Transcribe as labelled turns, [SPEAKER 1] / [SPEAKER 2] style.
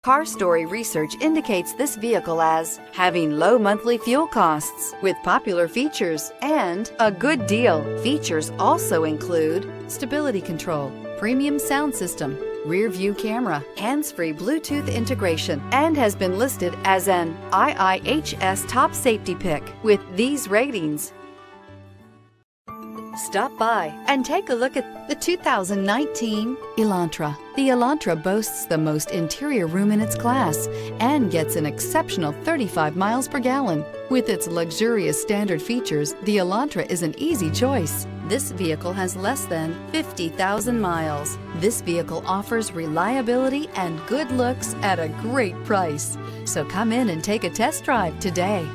[SPEAKER 1] Car Story research indicates this vehicle as having low monthly fuel costs with popular features and a good deal. Features also include stability control, premium sound system, rear view camera, hands-free Bluetooth integration, and has been listed as an IIHS top safety pick with these ratings. Stop by and take a look at the 2019 Elantra. The Elantra boasts the most interior room in its class and gets an exceptional 35 miles per gallon. With its luxurious standard features, the Elantra is an easy choice. This vehicle has less than 50,000 miles. This vehicle offers reliability and good looks at a great price. So come in and take a test drive today.